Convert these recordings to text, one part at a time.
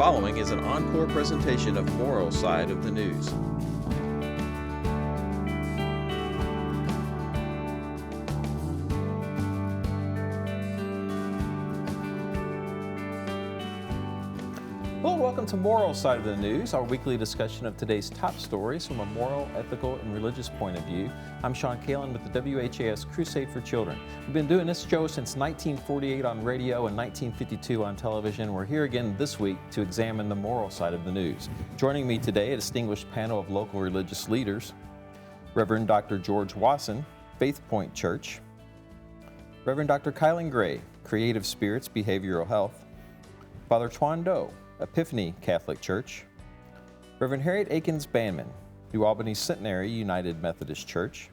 following is an encore presentation of Moral Side of the News. Hello, welcome to Moral Side of the News, our weekly discussion of today's top stories from a moral, ethical, and religious point of view. I'm Shawn Kaelin with the WHAS Crusade for Children. We've been doing this show since 1948 on radio and 1952 on television. We're here again this week to examine the moral side of the news. Joining me today, a distinguished panel of local religious leaders, Reverend Dr. George Wasson, Faithpoint Church, Reverend Dr. Kilen Gray, Creative Spirits, Behavioral Health, Father Toan, Epiphany Catholic Church, Reverend Harriett Akins-Banman, New Albany Centenary United Methodist Church,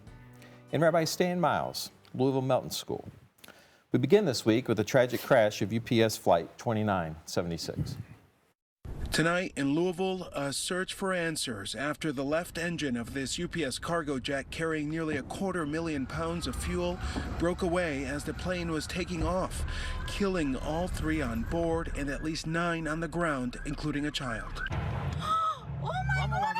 and Rabbi Stan Miles, Louisville Melton School. We begin this week with a tragic crash of UPS Flight 2976. Tonight in Louisville, a search for answers after the left engine of this UPS cargo jet carrying nearly 250,000 pounds of fuel broke away as the plane was taking off, killing all 3 on board and at least 9 on the ground, including a child. Oh my God!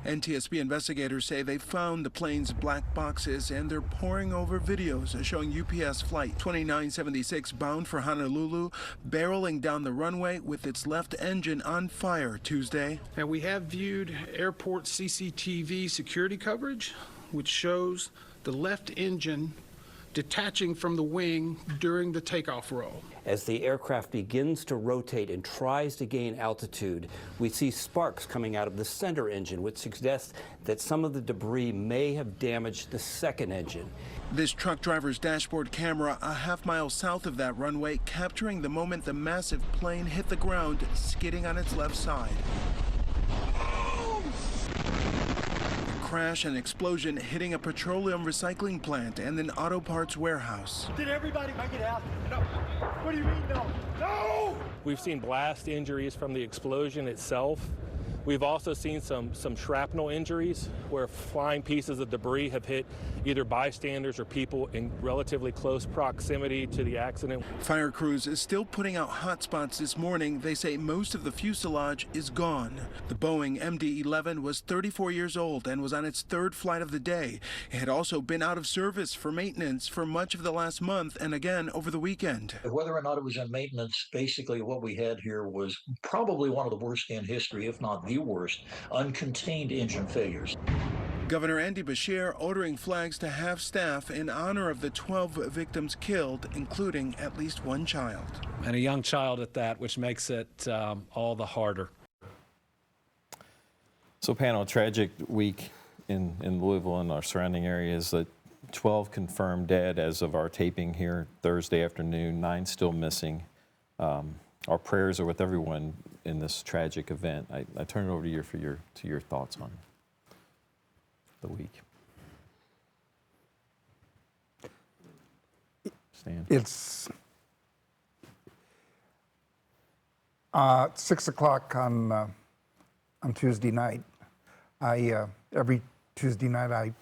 NTSB investigators say they found the plane's black boxes and they're poring over videos showing UPS Flight 2976 bound for Honolulu barreling down the runway with its left engine on fire Tuesday. And we have viewed airport CCTV security coverage, which shows the left engine detaching from the wing during the takeoff roll. As the aircraft begins to rotate and tries to gain altitude, we see sparks coming out of the center engine, which suggests that some of the debris may have damaged the second engine. This truck driver's dashboard camera a half-mile south of that runway capturing the moment the massive plane hit the ground, skidding on its left side. Crash and explosion hitting a petroleum recycling plant and an auto parts warehouse. Did everybody make it out? No. What do you mean no? No! We've seen blast injuries from the explosion itself. We've also seen some shrapnel injuries where flying pieces of debris have hit either bystanders or people in relatively close proximity to the accident. Fire crews is still putting out hot spots this morning. They say most of the fuselage is gone. The Boeing MD-11 was 34 years old and was on its 3rd flight of the day. It had also been out of service for maintenance for much of the last month and again over the weekend. Whether or not it was in maintenance, basically what we had here was probably one of the worst in history, if not the worst, uncontained engine failures. Governor Andy Beshear ordering flags to half-staff in honor of the 12 victims killed, including at least 1 child. And a young child at that, which makes it all the harder. So panel, tragic week in Louisville and our surrounding areas. 12 confirmed dead as of our taping here Thursday afternoon, 9 still missing. Our prayers are with everyone in this tragic event. I turn it over to you for your thoughts on the week. Stan. It's 6 o'clock on Tuesday night. Every Tuesday night I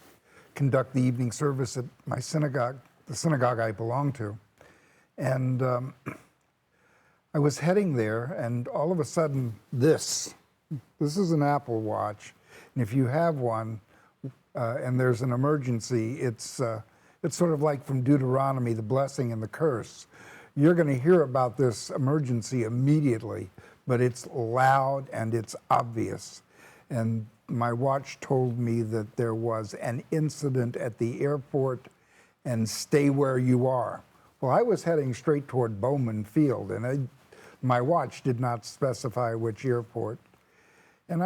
conduct the evening service at my synagogue, the synagogue I belong to, and I was heading there, and all of a sudden, this is an Apple Watch, and if you have one, and there's an emergency, it's sort of like from Deuteronomy, the blessing and the curse. You're going to hear about this emergency immediately, but it's loud and it's obvious. And my watch told me that there was an incident at the airport, and stay where you are. Well, I was heading straight toward Bowman Field, and my watch did not specify which airport. And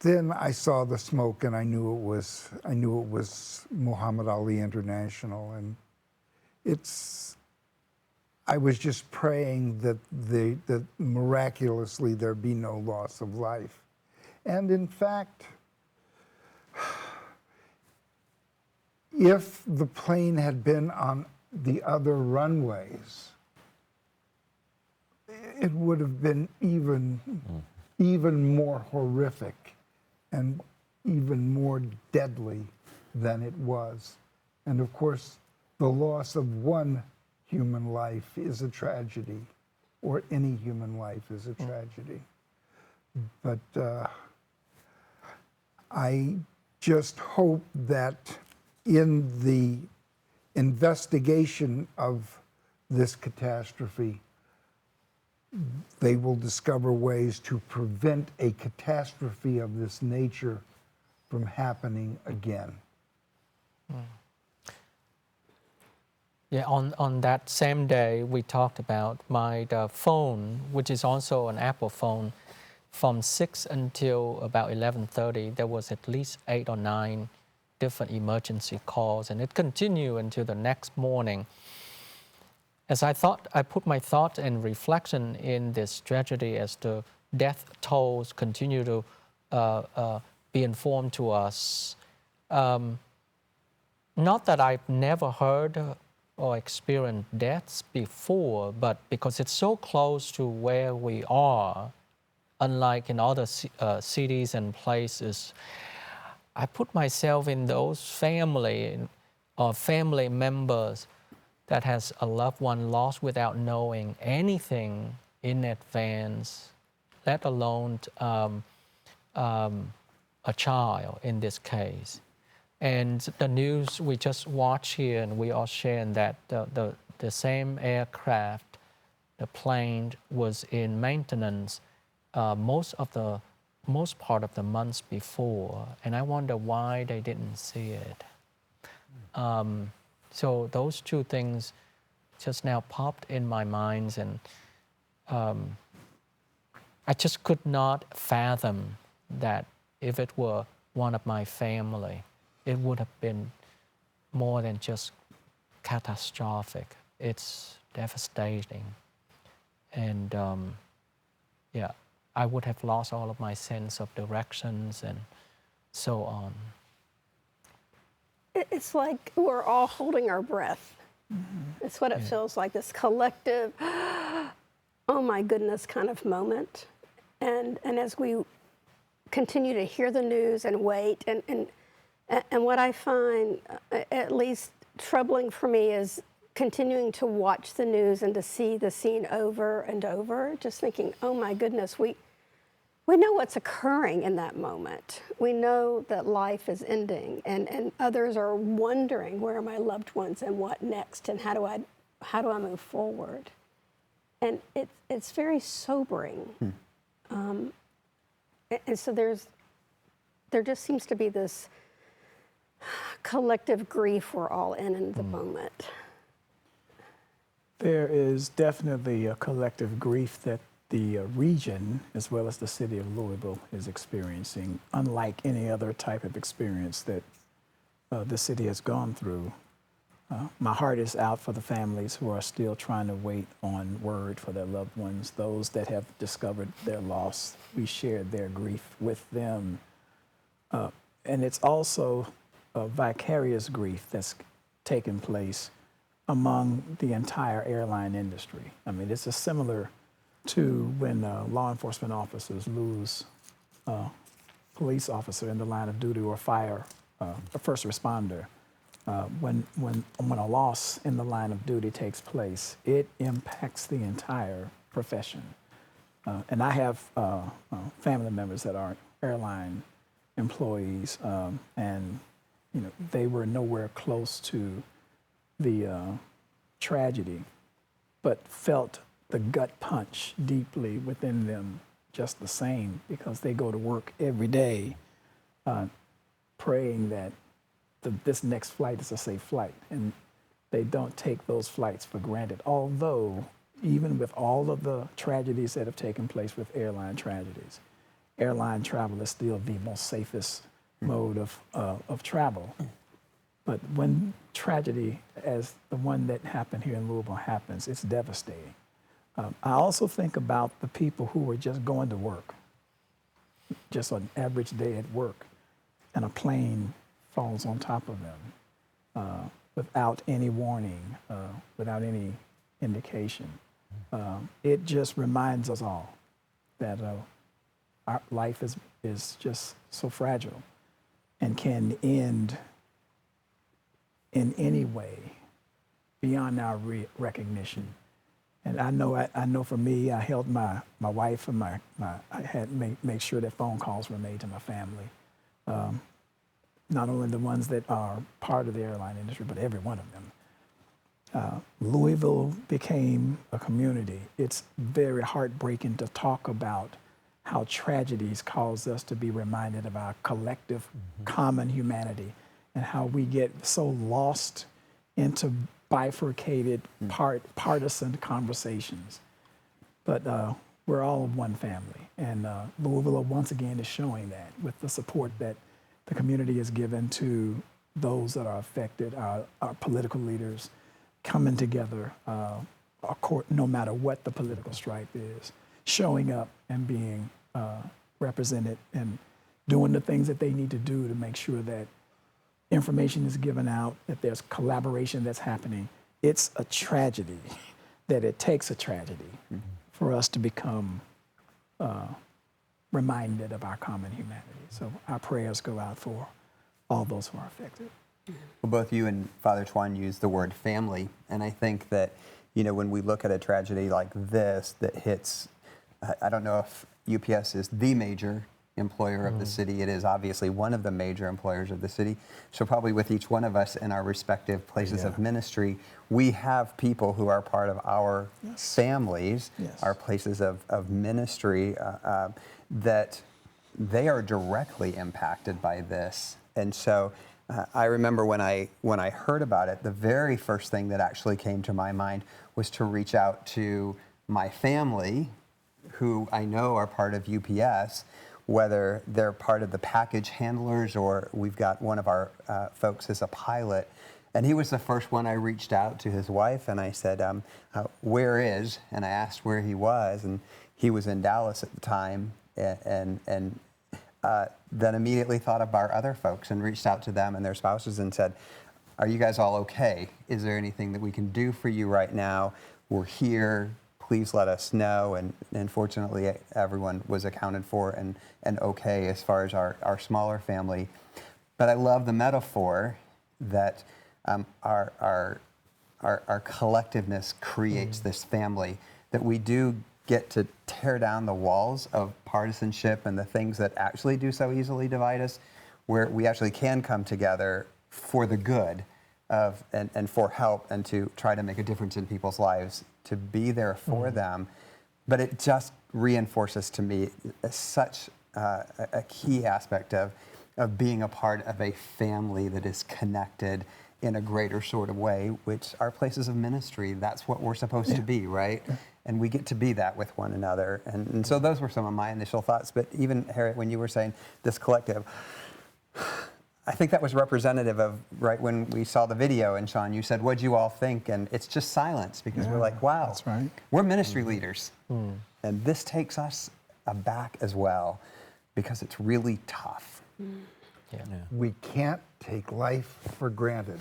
then I saw the smoke, and I knew it was Muhammad Ali International, and I was just praying that miraculously there be no loss of life. And in fact, if the plane had been on the other runways, it would have been even more horrific and even more deadly than it was. And of course, the loss of one human life is a tragedy, or any human life is a tragedy. But I just hope that in the investigation of this catastrophe, they will discover ways to prevent a catastrophe of this nature from happening again. Yeah, on that same day, we talked about the phone, which is also an Apple phone, from 6 until about 11:30, there was at least 8 or 9 different emergency calls, and it continued until the next morning. As I put my thought and reflection in this tragedy as the death tolls continue to be informed to us. Not that I've never heard or experienced deaths before, but because it's so close to where we are, unlike in other cities and places, I put myself in those family or family members that has a loved one lost without knowing anything in advance, let alone a child in this case. And the news we just watched here, and we all sharing that the same aircraft, the plane was in maintenance most part of the months before, and I wonder why they didn't see it. So those two things just now popped in my mind, and I just could not fathom that if it were one of my family, it would have been more than just catastrophic. It's devastating. And yeah, I would have lost all of my sense of directions and so on. It's like we're all holding our breath. Mm-hmm. It's what it feels like, this collective, oh my goodness kind of moment. And as we continue to hear the news and wait, and what I find at least troubling for me is continuing to watch the news and to see the scene over and over, just thinking, oh my goodness, we know what's occurring in that moment. We know that life is ending, and others are wondering, where are my loved ones and what next, and how do I move forward? And it's very sobering. And so there just seems to be this collective grief we're all in the moment. There is definitely a collective grief that the region, as well as the city of Louisville, is experiencing, unlike any other type of experience that the city has gone through. My heart is out for the families who are still trying to wait on word for their loved ones, those that have discovered their loss. We shared their grief with them. And it's also a vicarious grief that's taken place among the entire airline industry. I mean, it's similar to when law enforcement officers lose a police officer in the line of duty, or a first responder. When a loss in the line of duty takes place, it impacts the entire profession. And I have family members that are airline employees, and they were nowhere close to the tragedy, but felt the gut punch deeply within them just the same, because they go to work every day praying that this next flight is a safe flight, and they don't take those flights for granted. Although, even with all of the tragedies that have taken place with airline tragedies, airline travel is still the most safest mode of travel. But when tragedy, as the one that happened here in Louisville, happens, it's devastating. I also think about the people who were just going to work, just an average day at work, and a plane falls on top of them without any warning, without any indication. It just reminds us all that our life is just so fragile and can end in any way beyond our recognition. And I know for me, I held my wife and I had make sure that phone calls were made to my family. Not only the ones that are part of the airline industry, but every one of them. Louisville became a community. It's very heartbreaking to talk about how tragedies cause us to be reminded of our collective common humanity and how we get so lost into bifurcated partisan conversations. But we're all one family. And Louisville once again is showing that with the support that the community has given to those that are affected, our political leaders coming together, no matter what the political stripe is, showing up and being represented and doing the things that they need to do to make sure that information is given out, that there's collaboration that's happening. It's a tragedy that it takes a tragedy for us to become reminded of our common humanity. So our prayers go out for all those who are affected. Well, both you and Father Toan used the word family, and I think that, you know, when we look at a tragedy like this that hits, I don't know if UPS is the major employer of the city. It is obviously one of the major employers of the city. So probably with each one of us in our respective places of ministry, we have people who are part of our families, our places of ministry, that they are directly impacted by this. And so I remember when I heard about it, the very first thing that actually came to my mind was to reach out to my family, who I know are part of UPS, whether they're part of the package handlers or we've got one of our folks as a pilot. And he was the first one I reached out to his wife, and I said, where is? And I asked where he was, and he was in Dallas at the time, and then immediately thought of our other folks and reached out to them and their spouses and said, are you guys all okay? Is there anything that we can do for you right now? We're here. Please let us know. And fortunately, everyone was accounted for and okay as far as our smaller family. But I love the metaphor that our collectiveness creates this family, that we do get to tear down the walls of partisanship and the things that actually do so easily divide us, where we actually can come together for the good of and for help and to try to make a difference in people's lives, to be there for them. But it just reinforces to me such a key aspect of being a part of a family that is connected in a greater sort of way, which are places of ministry. That's what we're supposed to be, right? And we get to be that with one another. And so those were some of my initial thoughts. But even, Harriett, when you were saying this collective, I think that was representative of right when we saw the video. And Shawn, you said, what'd you all think? And it's just silence, because we're like, wow, that's right. We're ministry leaders. And this takes us aback as well, because it's really tough. We can't take life for granted.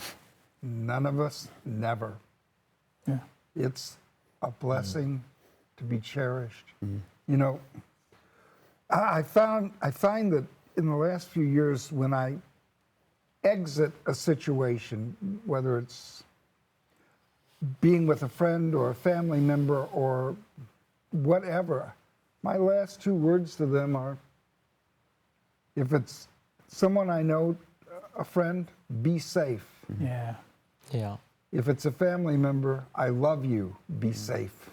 None of us, never. It's a blessing to be cherished. You know, I find that in the last few years, when I exit a situation, whether it's being with a friend or a family member or whatever, my last two words to them are, if it's someone I know, a friend, be safe. If it's a family member, I love you, be safe.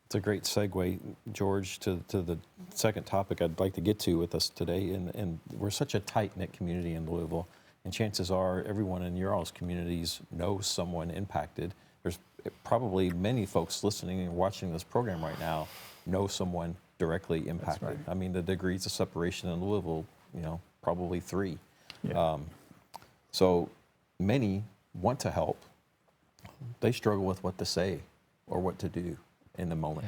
It's a great segue, George, to the second topic I'd like to get to with us today. And we're such a tight-knit community in Louisville, and chances are everyone in your all's communities knows someone impacted. There's probably many folks listening and watching this program right now know someone directly impacted. I mean, the degrees of separation in Louisville, you know, probably 3. So many want to help. They struggle with what to say or what to do in the moment.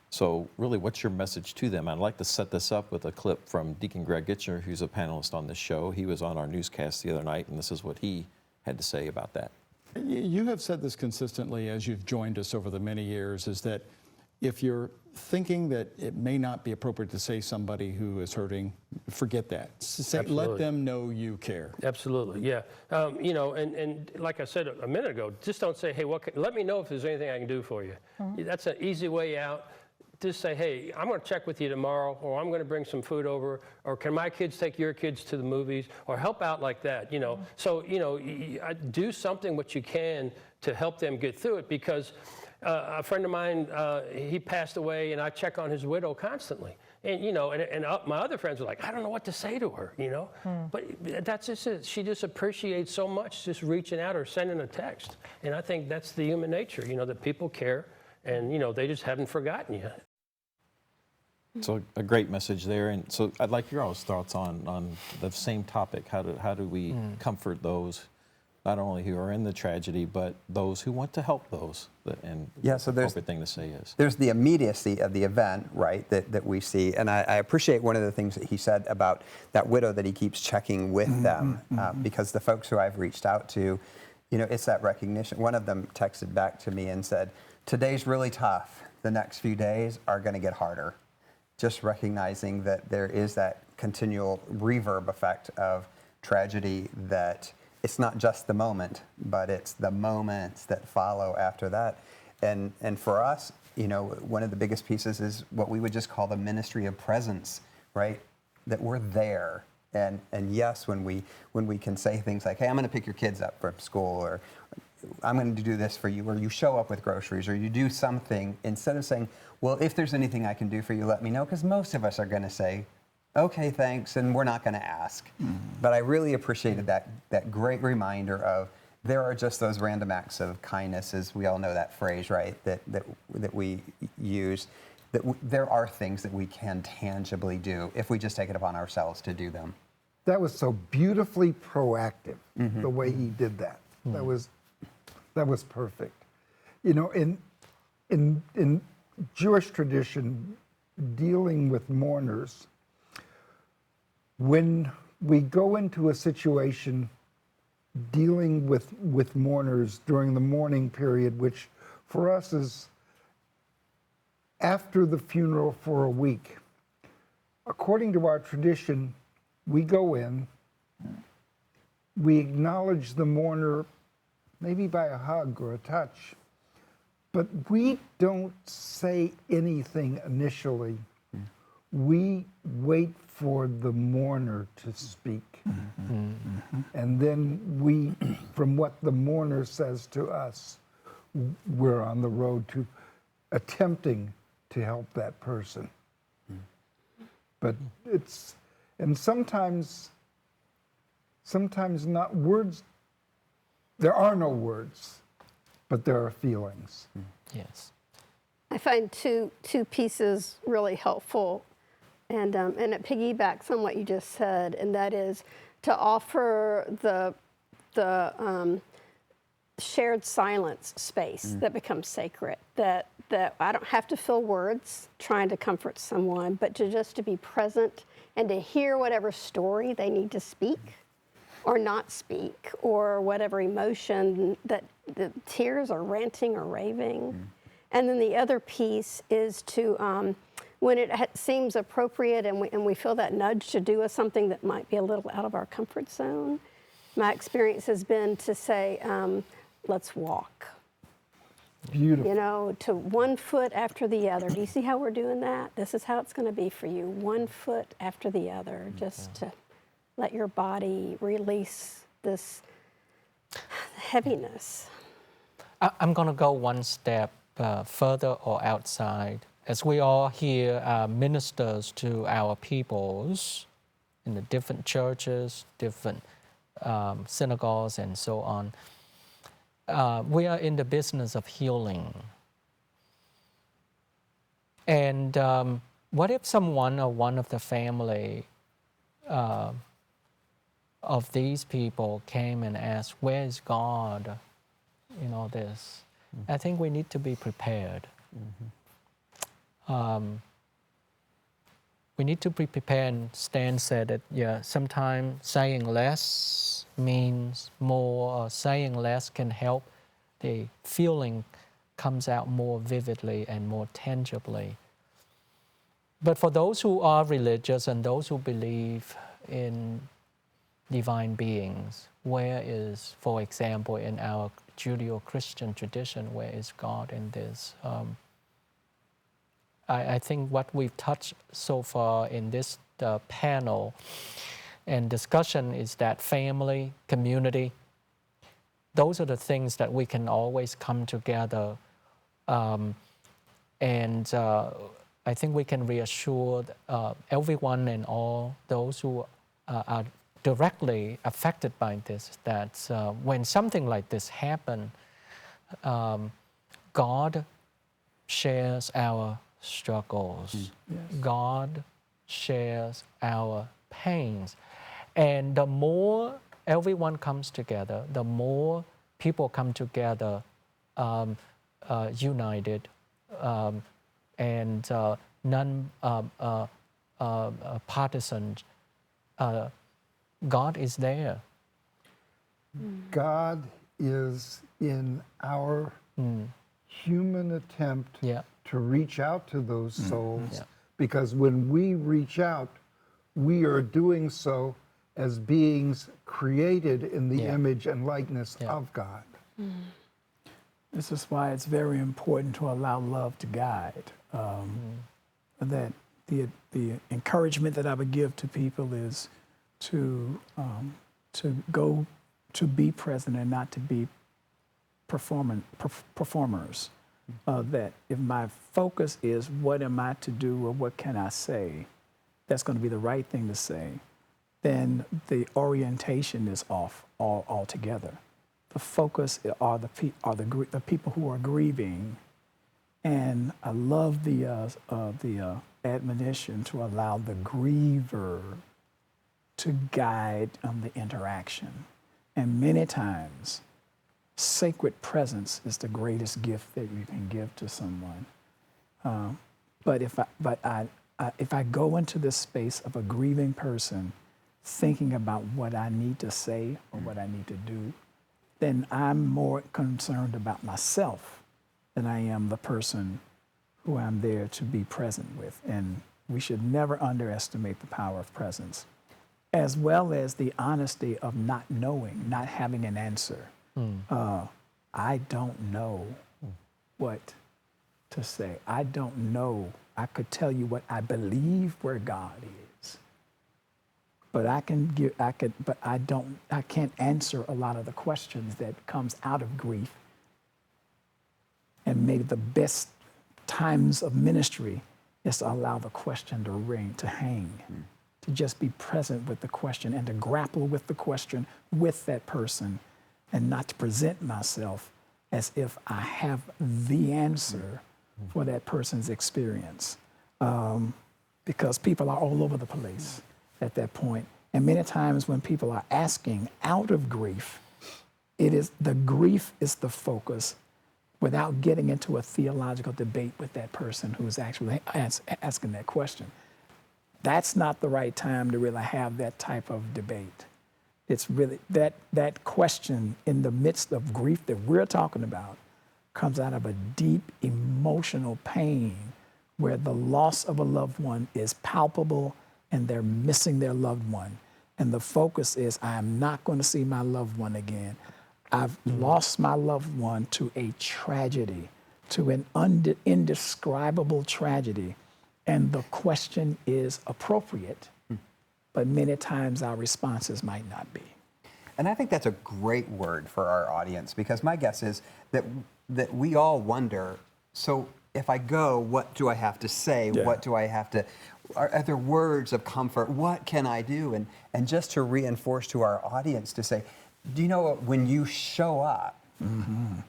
So really, what's your message to them? I'd like to set this up with a clip from Deacon Greg Gitchner, who's a panelist on this show. He was on our newscast the other night, and this is what he had to say about that. You have said this consistently as you've joined us over the many years, is that if you're thinking that it may not be appropriate to say somebody who is hurting, forget that. Let them know you care. Absolutely, yeah. You know, and like I said a minute ago, just don't say, hey, let me know if there's anything I can do for you. That's an easy way out. Just say, hey, I'm going to check with you tomorrow, or I'm going to bring some food over, or can my kids take your kids to the movies, or help out like that, you know. So, you know, do something what you can to help them get through it, because a friend of mine, he passed away, and I check on his widow constantly. And, you know, and my other friends were like, I don't know what to say to her, you know. But that's just it. She just appreciates so much just reaching out or sending a text. And I think that's the human nature, you know, that people care, and, you know, they just haven't forgotten you. So a great message there. And so I'd like your all's thoughts on the same topic. How do we comfort those, not only who are in the tragedy, but those who want to help those? And so the appropriate thing to say is there's the immediacy of the event, right, that we see. And I appreciate one of the things that he said about that widow, that he keeps checking with them, because the folks who I've reached out to, you know, it's that recognition. One of them texted back to me and said, today's really tough. The next few days are going to get harder. Just recognizing that there is that continual reverb effect of tragedy, that it's not just the moment, but it's the moments that follow after that. And for us, you know, one of the biggest pieces is what we would just call the ministry of presence, right? That we're there. And yes, when we can say things like, hey, I'm going to pick your kids up from school, or I'm going to do this for you, or you show up with groceries, or you do something, instead of saying, well, if there's anything I can do for you, let me know, because most of us are going to say, okay, thanks, and we're not going to ask. But I really appreciated that great reminder of there are just those random acts of kindness, as we all know that phrase, right, that we use, that there are things that we can tangibly do if we just take it upon ourselves to do them. That was so beautifully proactive, the way he did that. That was perfect. You know, in Jewish tradition, dealing with mourners, when we go into a situation dealing with mourners during the mourning period, which for us is after the funeral for a week, according to our tradition, we go in, we acknowledge the mourner maybe by a hug or a touch, but we don't say anything initially. We wait for the mourner to speak. And then from what the mourner says to us, we're on the road to attempting to help that person. But and sometimes not words, there are no words, but there are feelings. Yes. I find two pieces really helpful, and it piggybacks on what you just said, and that is to offer the shared silence space that becomes sacred, that I don't have to fill words trying to comfort someone, but just to be present and to hear whatever story they need to speak or not speak, or whatever emotion that the tears or ranting or raving. And then the other piece is to, when it seems appropriate and we feel that nudge to do something that might be a little out of our comfort zone, my experience has been to say, let's walk. Beautiful. You know, to one foot after the other. Do you see how we're doing that? This is how it's going to be for you. One foot after the other, just to let your body release this heaviness. I'm going to go one step further or outside. As we all here are ministers to our peoples in the different churches, different synagogues, and so on, we are in the business of healing. And what if someone or one of the family of these people came and asked, where is God in all this? I think we need to be prepared. We need to be prepared, and Stan said that, sometimes saying less means more, or saying less can help the feeling comes out more vividly and more tangibly. But for those who are religious and those who believe in divine beings, where is, for example, in our Judeo-Christian tradition, where is God in this? I think what we've touched so far in this panel and discussion is that family, community, those are the things that we can always come together. I think we can reassure everyone and all those who are directly affected by this, that when something like this happens, God shares our struggles. Yes. God shares our pains. And the more everyone comes together, the more people come together united and non-partisan, God is there. God is in our human attempt to reach out to those souls, because when we reach out, we are doing so as beings created in the image and likeness of God. This is why it's very important to allow love to guide. That the encouragement that I would give to people is to go to be present and not to be performers. That if my focus is what am I to do or what can I say, that's going to be the right thing to say, then the orientation is off altogether. The focus are the people who are grieving, and I love the admonition to allow the griever to guide the interaction. And many times, sacred presence is the greatest gift that you can give to someone. But if I go into this space of a grieving person, thinking about what I need to say or what I need to do, then I'm more concerned about myself than I am the person who I'm there to be present with. And we should never underestimate the power of presence, as well as the honesty of not knowing, not having an answer. I don't know what to say. I don't know. I could tell you what I believe where God is, but I can't answer a lot of the questions that comes out of grief. And maybe the best times of ministry is to allow the question to ring, to hang, to just be present with the question and to grapple with the question with that person, and not to present myself as if I have the answer for that person's experience. Because people are all over the place at that point. And many times when people are asking out of grief, the grief is the focus, without getting into a theological debate with that person who's actually asking that question. That's not the right time to really have that type of debate. It's really that question in the midst of grief that we're talking about comes out of a deep emotional pain where the loss of a loved one is palpable and they're missing their loved one. And the focus is, I am not going to see my loved one again. I've lost my loved one to a tragedy, to an indescribable tragedy. And the question is appropriate, but many times our responses might not be. And I think that's a great word for our audience, because my guess is that we all wonder, so if I go, what do I have to say? Yeah. What do I have to, are there words of comfort? What can I do? And just to reinforce to our audience to say, do you know when you show up,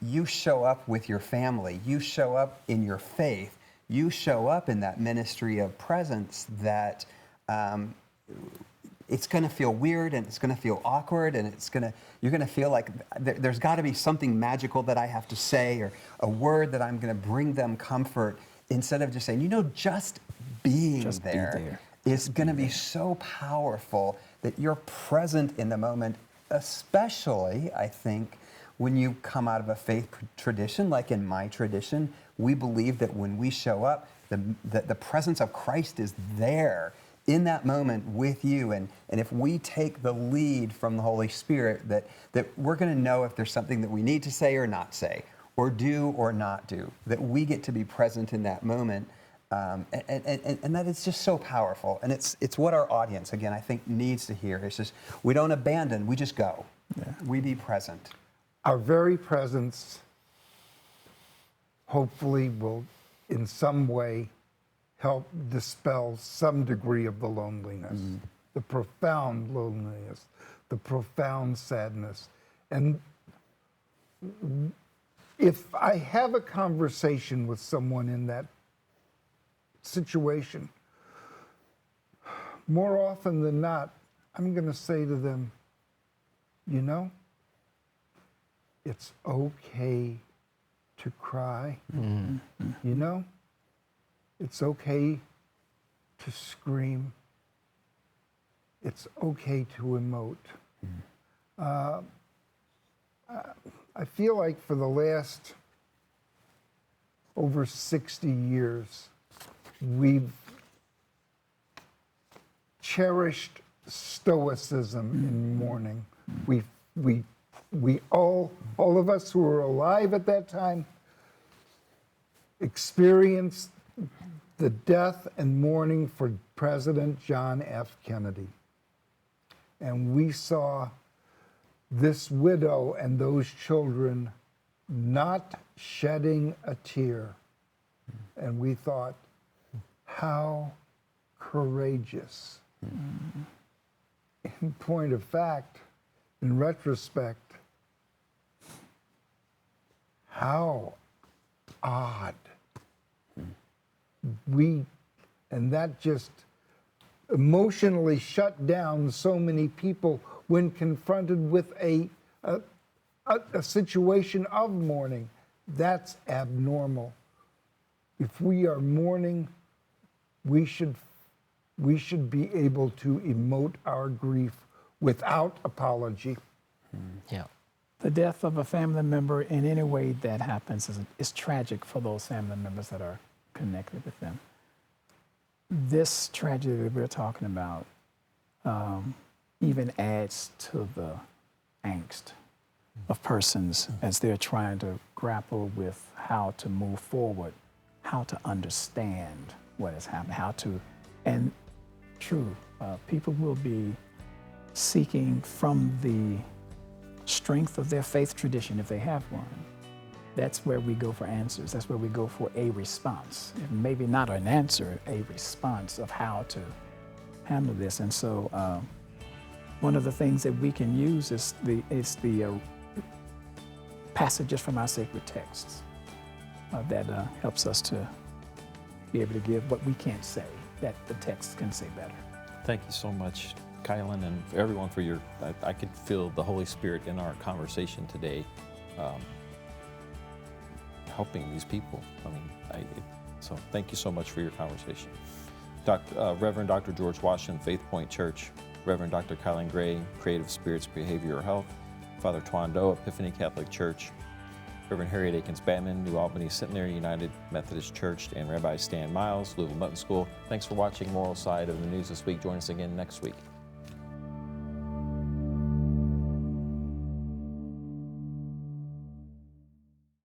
you show up with your family, you show up in your faith, you show up in that ministry of presence that it's going to feel weird and it's going to feel awkward and you're going to feel like there's got to be something magical that I have to say or a word that I'm going to bring them comfort, instead of just saying, just being there is going to be so powerful that you're present in the moment, especially, I think, when you come out of a faith tradition, like in my tradition, we believe that when we show up, the presence of Christ is there in that moment with you. And if we take the lead from the Holy Spirit, that we're going to know if there's something that we need to say or not say, or do or not do, that we get to be present in that moment. And that is just so powerful. And it's what our audience, again, I think needs to hear. It's just, we don't abandon, we just go. Yeah. We be present. Our very presence hopefully will in some way help dispel some degree of the loneliness, the profound loneliness, the profound sadness. And if I have a conversation with someone in that situation, more often than not, I'm going to say to them, you know, it's okay to cry. You know, it's okay to scream. It's okay to emote. I feel like for the last over 60 years, we've cherished stoicism in mourning. We all of us who were alive at that time experienced the death and mourning for President John F. Kennedy. And we saw this widow and those children not shedding a tear. And we thought, how courageous. In point of fact, in retrospect, how odd. And that just emotionally shut down so many people when confronted with a situation of mourning. That's abnormal. If we are mourning, we should be able to emote our grief without apology. Yeah. The death of a family member in any way that happens is tragic for those family members that are connected with them. This tragedy that we're talking about even adds to the angst of persons as they're trying to grapple with how to move forward, how to understand what has happened, and true, people will be seeking from the strength of their faith tradition, if they have one. That's where we go for answers. That's where we go for a response. Maybe not an answer, a response of how to handle this. And so one of the things that we can use is the passages from our sacred texts that helps us to be able to give what we can't say, that the text can say better. Thank you so much, Kaelin, and everyone for your, I could feel the Holy Spirit in our conversation today, helping these people. I mean, so thank you so much for your conversation. Reverend Dr. George Wasson, Faithpoint Church, Reverend Dr. Kaelin Gray, Creative Spirits Behavioral Health, Father Toan, Epiphany Catholic Church, Reverend Harriett Akins-Banman, New Albany Centenary United Methodist Church, and Rabbi Stan Miles, Louisville Melton School. Thanks for watching Moral Side of the News this week. Join us again next week.